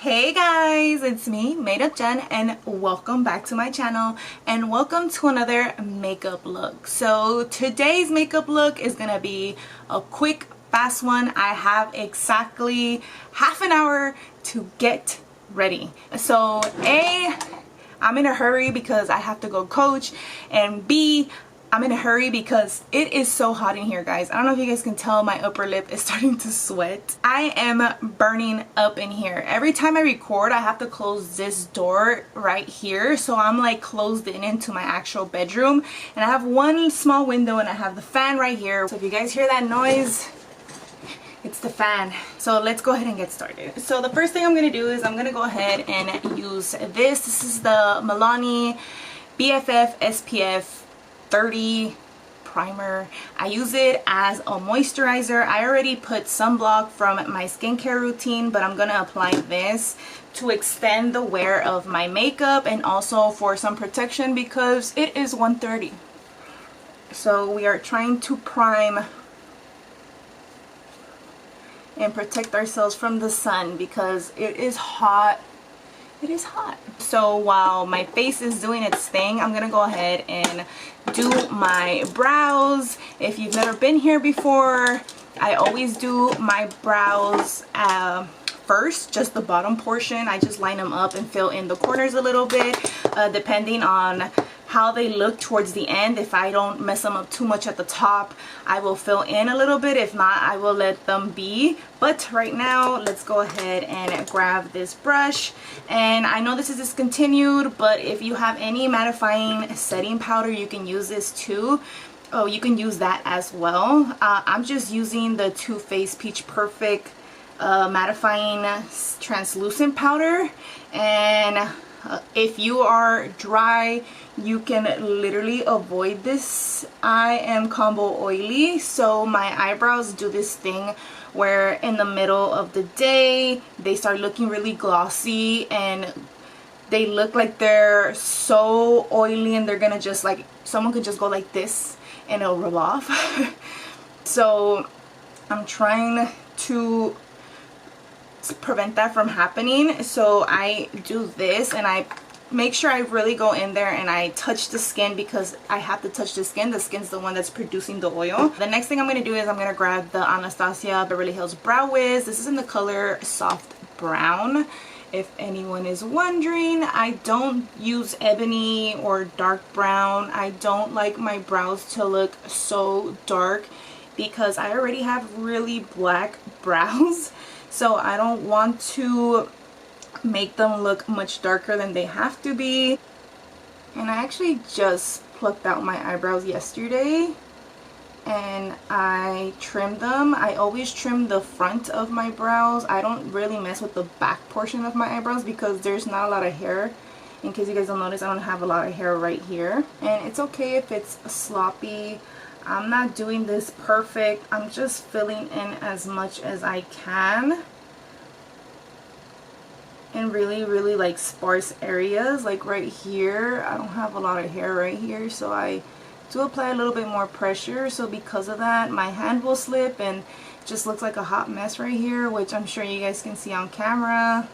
Hey guys, it's me, Made Up Jen, and welcome back to my channel and welcome to another makeup look. So today's makeup look is gonna be a quick, fast one. I have exactly half an hour to get ready. So A, I'm in a hurry because I have to go coach, and B, I'm in a hurry because it is so hot in here, guys. I don't know if you guys can tell, my upper lip is starting to sweat. I am burning up in here. Every time I record, I have to close this door right here. So I'm like closed in into my actual bedroom. And I have one small window and I have the fan right here. So if you guys hear that noise, it's the fan. So let's go ahead and get started. So the first thing I'm going to do is I'm going to go ahead and use this. This is the Milani BFF SPF 30 primer. I use it as a moisturizer. I already put sunblock from my skincare routine, but I'm gonna apply this to extend the wear of my makeup and also for some protection because it is 1:30. So we are trying to prime and protect ourselves from the sun because it is hot. It is hot. So while my face is doing its thing, I'm gonna go ahead and do my brows. If you've never been here before, I always do my brows first, just the bottom portion. I just line them up and fill in the corners a little bit, depending on how they look towards the end. If I don't mess them up too much at the top, I will fill in a little bit. If not, I will let them be. But right now, let's go ahead and grab this brush. And I know this is discontinued, but if you have any mattifying setting powder, you can use this too. Oh, you can use that as well. I'm just using the Too Faced Peach Perfect mattifying translucent powder. And if you are dry, you can literally avoid this. I am combo oily, so my eyebrows do this thing where in the middle of the day they start looking really glossy and they look like they're so oily and they're gonna just like, someone could just go like this and it'll rub off. So I'm trying to prevent that from happening. So I do this and I make sure I really go in there and I touch the skin because I have to touch the skin. The skin's the one that's producing the oil. The next thing I'm going to do is I'm going to grab the Anastasia Beverly Hills Brow Wiz. This is in the color Soft Brown. If anyone is wondering, I don't use ebony or dark brown. I don't like my brows to look so dark because I already have really black brows. So I don't want to make them look much darker than they have to be. And I actually just plucked out my eyebrows yesterday and I trimmed them. I always trim the front of my brows. I don't really mess with the back portion of my eyebrows because there's not a lot of hair. In case you guys don't notice, I don't have a lot of hair right here. And it's okay if it's sloppy. I'm not doing this perfect. I'm just filling in as much as I can in really like sparse areas. Like right here, I don't have a lot of hair right here, so I do apply a little bit more pressure. So because of that, my hand will slip and it just looks like a hot mess right here, which I'm sure you guys can see on camera.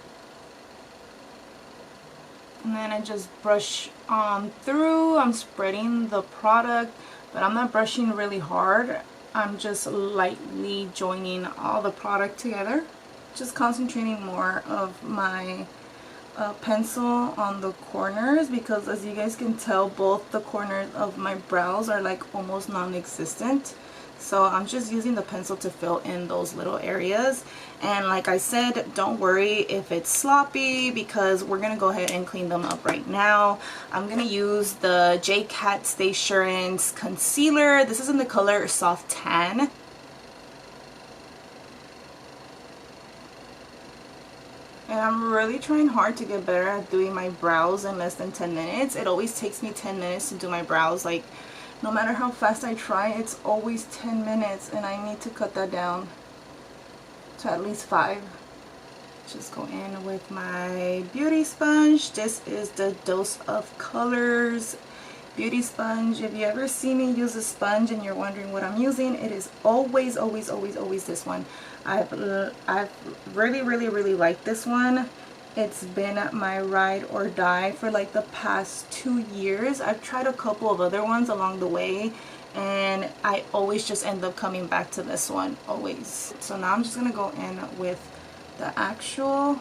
And then I just brush on through. I'm spreading the product, but I'm not brushing really hard. I'm just lightly joining all the product together. Just concentrating more of my pencil on the corners because as you guys can tell, both the corners of my brows are like almost non-existent. So I'm just using the pencil to fill in those little areas. And like I said, don't worry if it's sloppy because we're going to go ahead and clean them up right now. I'm going to use the J.Cat Stay Assurance Concealer. This is in the color Soft Tan. And I'm really trying hard to get better at doing my brows in less than 10 minutes. It always takes me 10 minutes to do my brows. Like, no matter how fast I try, it's always 10 minutes. And I need to cut that down to at least 5. Just go in with my beauty sponge. This is the Dose of Colors beauty sponge. If you ever see me use a sponge and you're wondering what I'm using, it is always this one. I've really liked this one. It's been my ride or die for like the past 2 years. I've tried a couple of other ones along the way, and I always just end up coming back to this one, always. So now I'm just gonna go in with the actual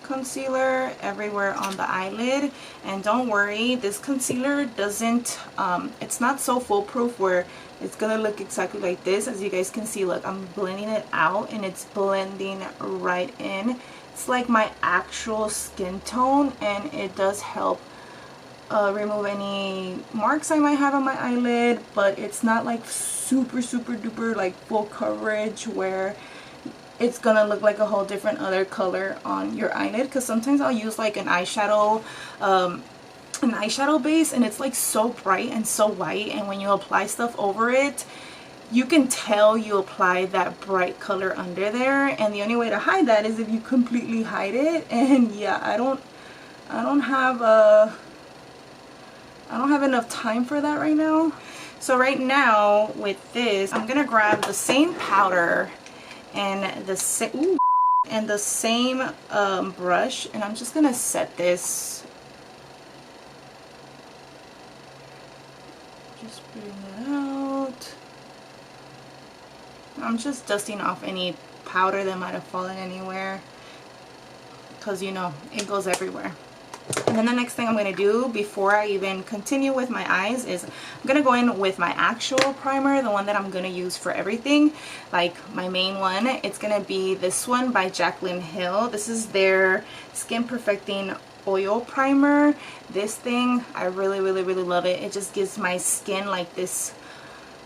concealer everywhere on the eyelid. And don't worry, this concealer doesn't it's not so foolproof where it's gonna look exactly like this. As you guys can see, look, I'm blending it out and it's blending right in. It's like my actual skin tone, and it does help remove any marks I might have on my eyelid, but it's not like super duper like full coverage where it's gonna look like a whole different other color on your eyelid. Because sometimes I'll use like an eyeshadow base, and it's like so bright and so white, and when you apply stuff over it, you can tell you apply that bright color under there, and the only way to hide that is if you completely hide it. And yeah, I don't have enough time for that right now. So right now with this, I'm gonna grab the same powder and the same brush, and I'm just gonna set this, just putting it out. I'm just dusting off any powder that might have fallen anywhere, because you know it goes everywhere. And then the next thing I'm going to do before I even continue with my eyes is I'm going to go in with my actual primer, the one that I'm going to use for everything, like my main one. It's going to be this one by Jaclyn Hill. This is their Skin Perfecting Oil Primer. This thing, I really love it. It just gives my skin like this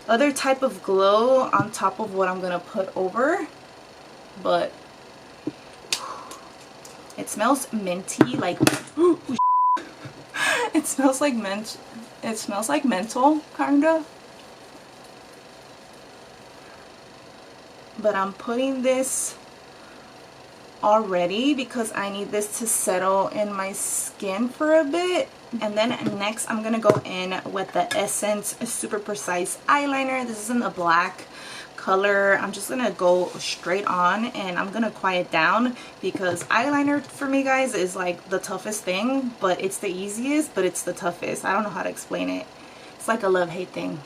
other type of glow on top of what I'm going to put over. But it smells minty, like it smells like mint. It smells like menthol, kinda. But I'm putting this already because I need this to settle in my skin for a bit. And then next I'm gonna go in with the Essence Super Precise Eyeliner. This is in the black color. I'm just gonna go straight on, and I'm gonna quiet down because eyeliner for me, guys, is like the toughest thing, but it's the easiest, but it's the toughest. I don't know how to explain it. It's like a love-hate thing.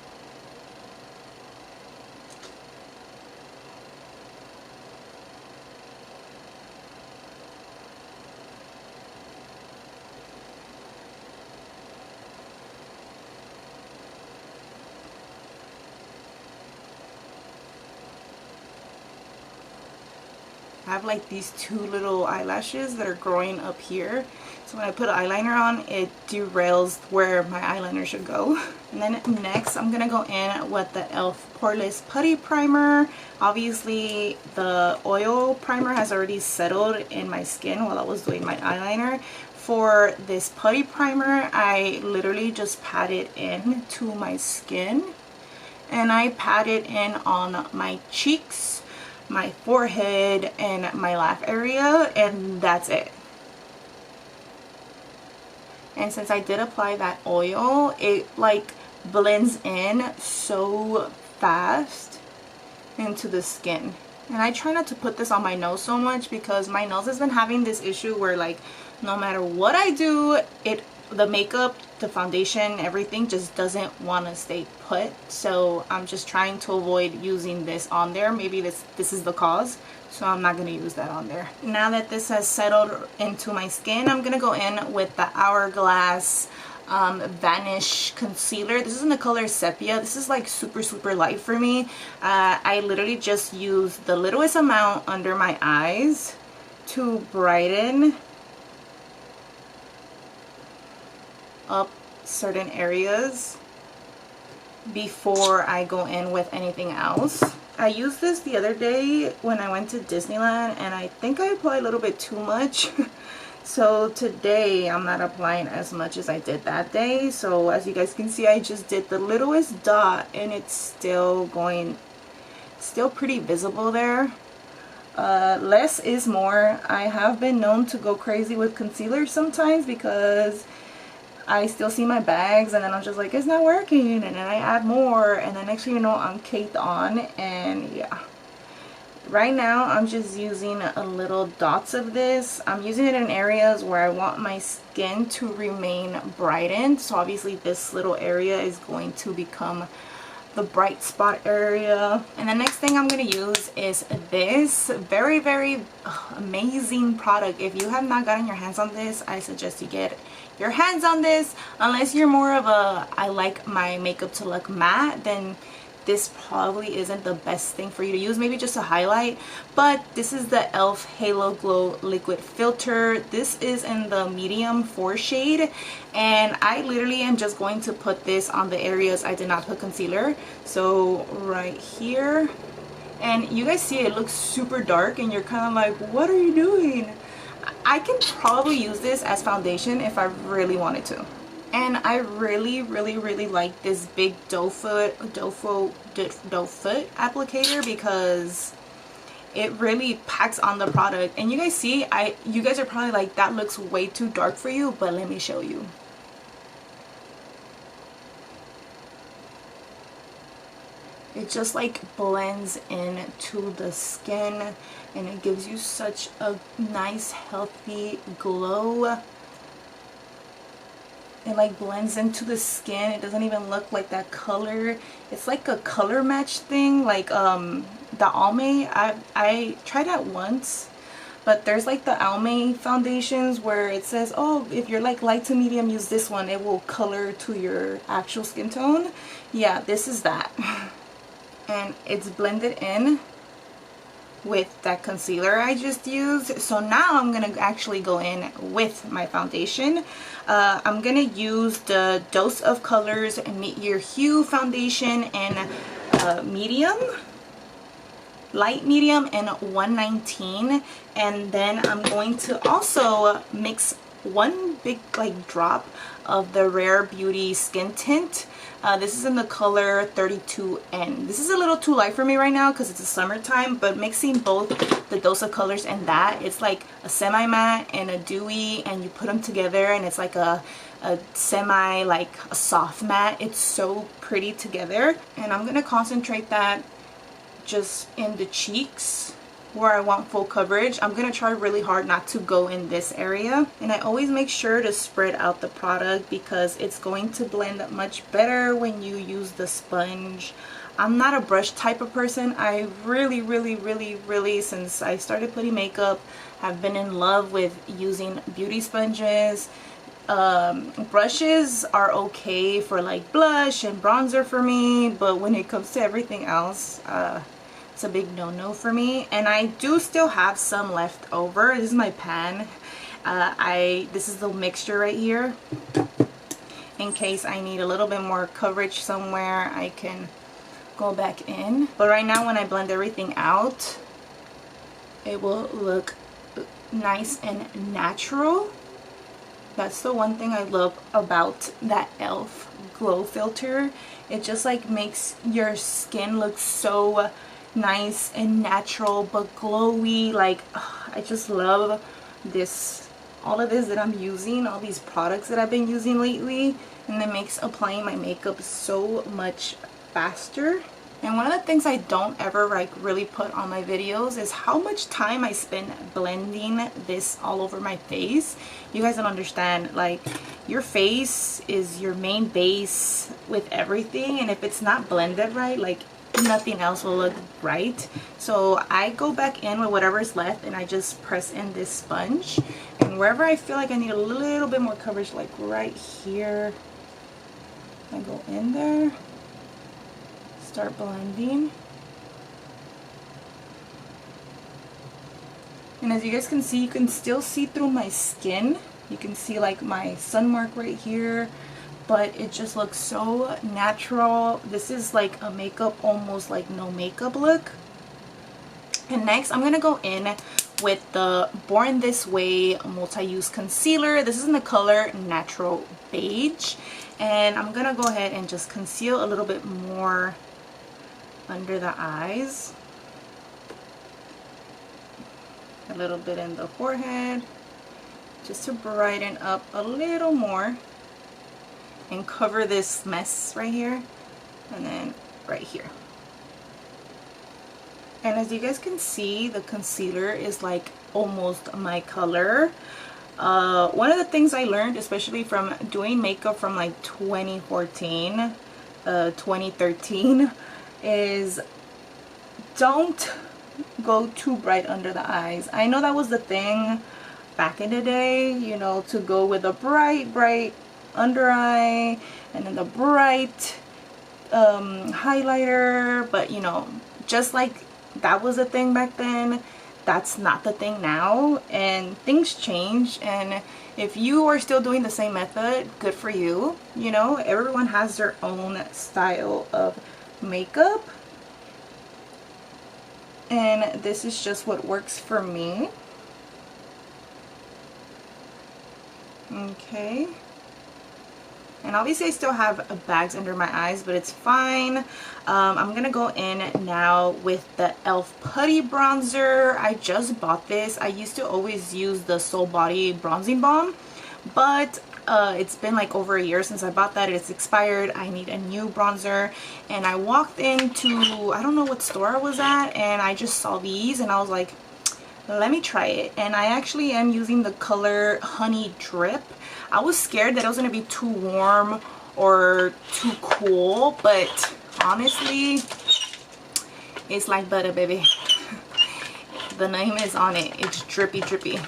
I have like these two little eyelashes that are growing up here, so when I put eyeliner on, it derails where my eyeliner should go. And then next I'm gonna go in with the E.L.F. Poreless Putty Primer. Obviously the oil primer has already settled in my skin while I was doing my eyeliner. For this putty primer, I literally just pat it in to my skin, and I pat it in on my cheeks, my forehead, and my laugh area, and that's it. And since I did apply that oil, it like blends in so fast into the skin. And I try not to put this on my nose so much because my nose has been having this issue where like no matter what I do, the makeup, the foundation, everything just doesn't want to stay put. So I'm just trying to avoid using this on there. Maybe this is the cause, so I'm not going to use that on there. Now that this has settled into my skin, I'm going to go in with the Hourglass Vanish Concealer. This is in the color Sepia. This is like super light for me. I literally just use the littlest amount under my eyes to brighten up certain areas before I go in with anything else. I used this the other day when I went to Disneyland, and I think I applied a little bit too much. So today I'm not applying as much as I did that day. So as you guys can see, I just did the littlest dot, and it's still pretty visible there. Less is more. I have been known to go crazy with concealer sometimes because I still see my bags, and then I'm just like, it's not working, and then I add more, and then next thing you know, I'm caked on. And yeah, Right now I'm just using a little dots of this. I'm using it in areas where I want my skin to remain brightened. So obviously this little area is going to become the bright spot area. And the next thing I'm going to use is this very, very amazing product. If you have not gotten your hands on this, I suggest you get your hands on this. Unless you're more of a I like my makeup to look matte, then this probably isn't the best thing for you to use, maybe just a highlight. But this is the E.L.F. Halo Glow Liquid Filter. This is in the medium 4 shade, and I literally am just going to put this on the areas I did not put concealer. So right here, and you guys see it looks super dark and you're kind of like, what are you doing? I can probably use this as foundation if I really wanted to. And I really, really, really like this big doe foot applicator because it really packs on the product. And you guys see, you guys are probably like, that looks way too dark for you, but let me show you. It just like blends into the skin and it gives you such a nice healthy glow. It like blends into the skin. It doesn't even look like that color. It's like a color match thing, like the Almay. I tried that once, but there's like the Almay foundations where it says, oh, if you're like light to medium, use this one. It will color to your actual skin tone. Yeah, this is that. And it's blended in with that concealer I just used. So now I'm gonna actually go in with my foundation. I'm gonna use the Dose of Colors Meet Your Hue foundation in medium, light medium, and 119. And then I'm going to also mix one big like drop of the Rare Beauty Skin Tint. This is in the color 32N. This is a little too light for me right now because it's a summertime, but mixing both the Dose of Colors and that, it's like a semi-matte and a dewy, and you put them together and it's like a semi, like a soft matte. It's so pretty together. And I'm gonna concentrate that just in the cheeks where I want full coverage. I'm gonna try really hard not to go in this area, and I always make sure to spread out the product because it's going to blend much better when you use the sponge. I'm not a brush type of person. I really, since I started putting makeup, have been in love with using beauty sponges. Brushes are okay for like blush and bronzer for me, but when it comes to everything else, it's a big no-no for me. And I do still have some left over. This is my pan. This is the mixture right here. In case I need a little bit more coverage somewhere, I can go back in. But right now when I blend everything out, it will look nice and natural. That's the one thing I love about that E.L.F. glow filter. It just like makes your skin look so nice and natural but glowy. Like, I just love this, all of this that I'm using, all these products that I've been using lately, and it makes applying my makeup so much faster. And one of the things I don't ever like really put on my videos is how much time I spend blending this all over my face. You guys don't understand, like, your face is your main base with everything, and if it's not blended right, like, nothing else will look right. So I go back in with whatever's left and I just press in this sponge, and wherever I feel like I need a little bit more coverage, like right here, I go in there, start blending. And as you guys can see, you can still see through my skin. You can see like my sun mark right here, but it just looks so natural. This is like a makeup, almost like no makeup look. And next I'm gonna go in with the Born This Way multi-use concealer. This is in the color Natural Beige, and I'm gonna go ahead and just conceal a little bit more under the eyes, a little bit in the forehead, just to brighten up a little more and cover this mess right here, and then right here. And as you guys can see, the concealer is like almost my color. One of the things I learned, especially from doing makeup from like 2014, 2013, is don't go too bright under the eyes. I know that was the thing back in the day, you know, to go with a bright under eye and then the bright highlighter, but you know, just like that was a thing back then, that's not the thing now, and things change. And if you are still doing the same method, good for you. You know, everyone has their own style of makeup, and this is just what works for me. Okay. And obviously I still have bags under my eyes, but it's fine. I'm going to go in now with the E.L.F. Putty bronzer. I just bought this. I used to always use the Soul Body Bronzing Balm, but it's been like over a year since I bought that. It's expired. I need a new bronzer. And I walked into, I don't know what store I was at, and I just saw these and I was like, let me try it. And I actually am using the color Honey Drip. I was scared that it was going to be too warm or too cool, but honestly, it's like butter, baby. The name is on it. It's drippy drippy.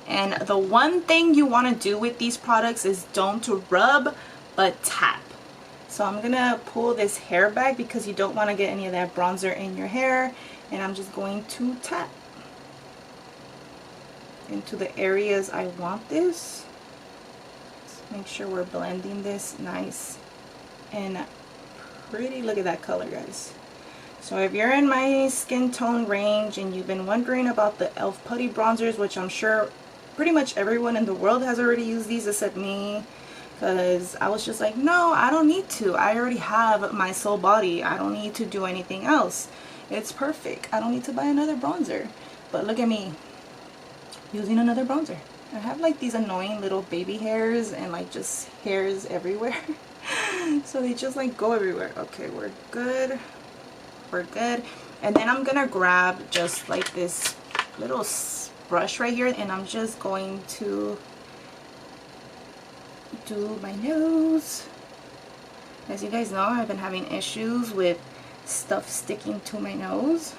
And the one thing you want to do with these products is don't rub but tap. So I'm going to pull this hair back because you don't want to get any of that bronzer in your hair, and I'm just going to tap into the areas I want this. Make sure we're blending this nice and pretty. Look at that color, guys. So if you're in my skin tone range and you've been wondering about the E.L.F. Putty bronzers, which I'm sure pretty much everyone in the world has already used these except me, because I was just like, no, I don't need to. I already have my Soul Body. I don't need to do anything else. It's perfect. I don't need to buy another bronzer. But look at me using another bronzer. I have like these annoying little baby hairs and like just hairs everywhere. So they just like go everywhere. Okay, we're good. We're good. And then I'm gonna grab just like this little brush right here, and I'm just going to do my nose. As you guys know, I've been having issues with stuff sticking to my nose.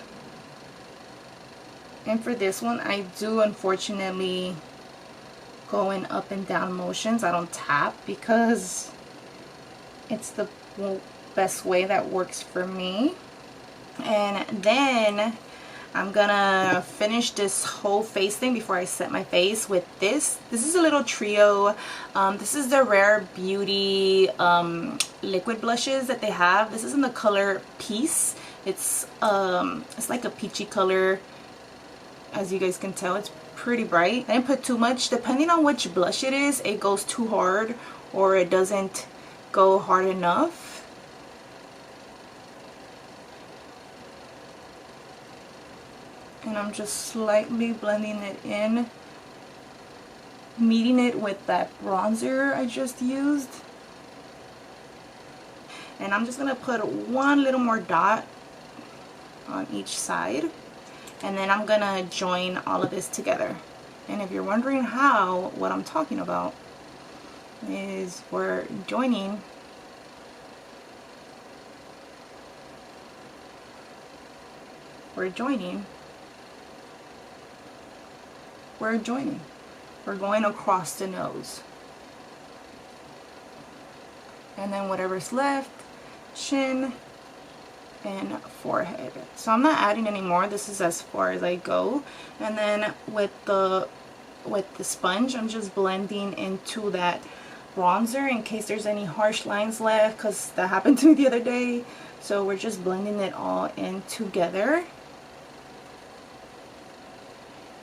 And for this one, I do unfortunately go in up and down motions. I don't tap because it's the best way that works for me. And then I'm gonna finish this whole face thing before I set my face with this. This is a little trio. This is the Rare Beauty liquid blushes that they have. This is in the color Peace. It's like a peachy color. As you guys can tell, it's pretty bright. I didn't put too much. Depending on which blush it is, it goes too hard or it doesn't go hard enough. And I'm just slightly blending it in, meeting it with that bronzer I just used. And I'm just gonna put one little more dot on each side, and then I'm gonna join all of this together. And if you're wondering how, what I'm talking about is we're joining we're going across the nose, and then whatever's left, chin and forehead. So I'm not adding any more. This is as far as I go. And then with the sponge, I'm just blending into that bronzer in case there's any harsh lines left, because that happened to me the other day. So we're just blending it all in together,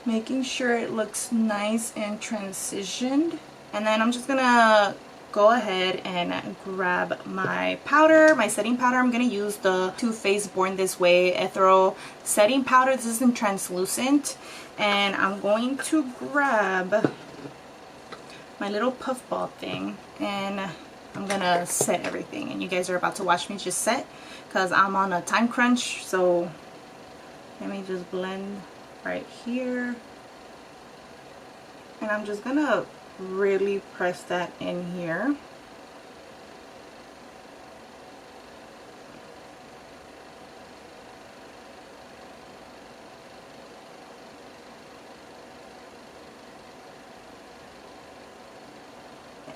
making sure it looks nice and transitioned. And then I'm just gonna go ahead and grab my powder, my setting powder. I'm gonna use the Too Faced Born This Way Ethereal setting powder. This isn't translucent. And I'm going to grab my little puff ball thing, and I'm gonna set everything. And you guys are about to watch me just set because I'm on a time crunch, so Let me just blend right here. And I'm just gonna really press that in here.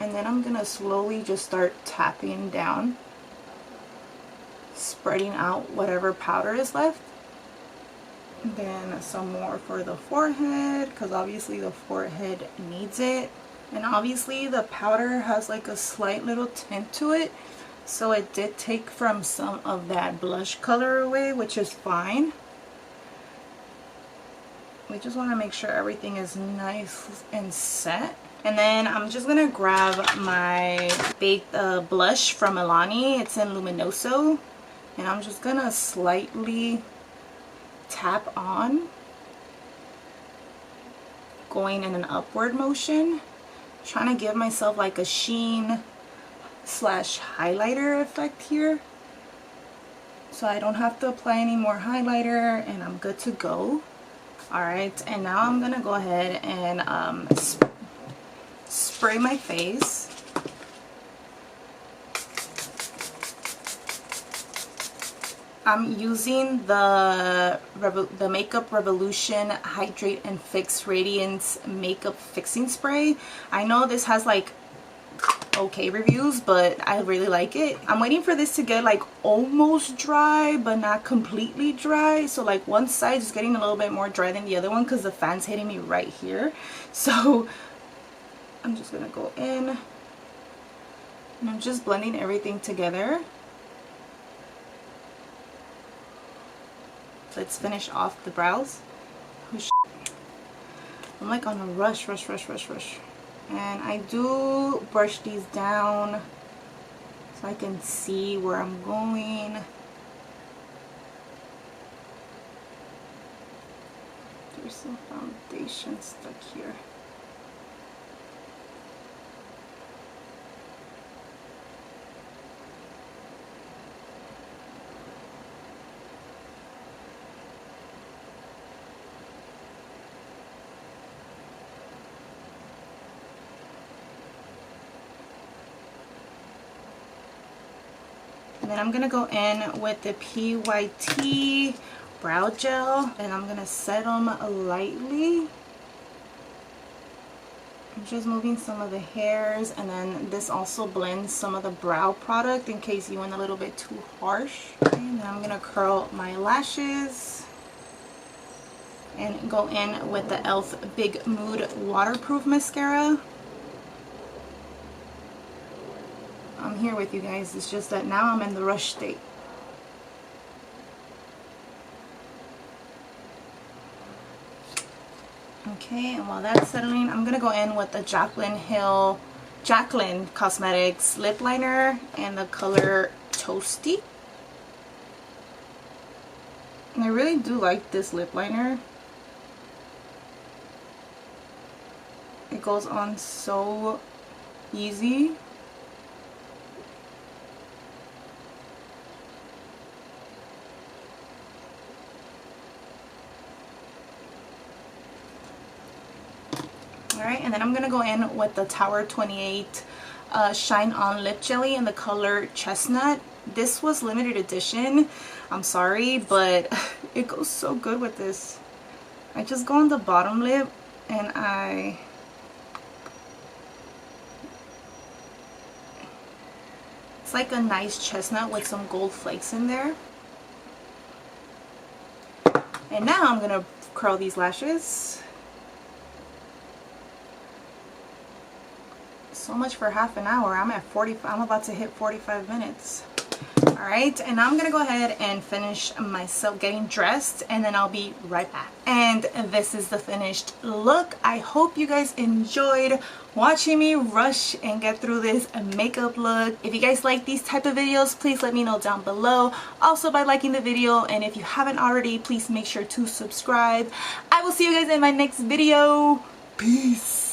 And then I'm gonna slowly just start tapping down, spreading out whatever powder is left. And then some more for the forehead, because obviously the forehead needs it. And obviously the powder has like a slight little tint to it, so it did take from some of that blush color away, which is fine. We just want to make sure everything is nice and set. And then I'm just gonna grab my baked blush from Milani. It's in Luminoso, and I'm just gonna slightly tap on, going in an upward motion, trying to give myself like a sheen slash highlighter effect here, so I don't have to apply any more highlighter and I'm good to go. Alright, and now I'm gonna go ahead and spray my face. I'm using the Makeup Revolution Hydrate and Fix Radiance Makeup Fixing Spray. I know this has like okay reviews, but I really like it. I'm waiting for this to get like almost dry but not completely dry, so like one side is getting a little bit more dry than the other one because the fan's hitting me right here. So I'm just gonna go in and I'm just blending everything together. Let's finish off the brows. Oh, I'm like on a rush. And I do brush these down so I can see where I'm going. There's some foundation stuck here. And then I'm going to go in with the PYT brow gel and I'm going to set them lightly. I'm just moving some of the hairs, and then this also blends some of the brow product in case you went a little bit too harsh. Okay, and then I'm going to curl my lashes and go in with the E.L.F. Big Mood Waterproof Mascara. I'm here with you guys, it's just that now I'm in the rush state. Okay, and while that's settling, I'm gonna go in with the Jaclyn Cosmetics lip liner and the color Toasty. And I really do like this lip liner. It goes on so easy. Alright, and then I'm going to go in with the Tower 28 Shine On Lip Jelly in the color Chestnut. This was limited edition. I'm sorry, but it goes so good with this. I just go on the bottom lip and it's like a nice chestnut with some gold flakes in there. And now I'm going to curl these lashes. So much for half an hour. I'm about to hit 45 minutes. Alright, and I'm gonna go ahead and finish myself getting dressed, and then I'll be right back. And this is the finished look. I hope you guys enjoyed watching me rush and get through this makeup look. If you guys like these type of videos, please let me know down below. Also by liking the video, and if you haven't already, please make sure to subscribe. I will see you guys in my next video. Peace.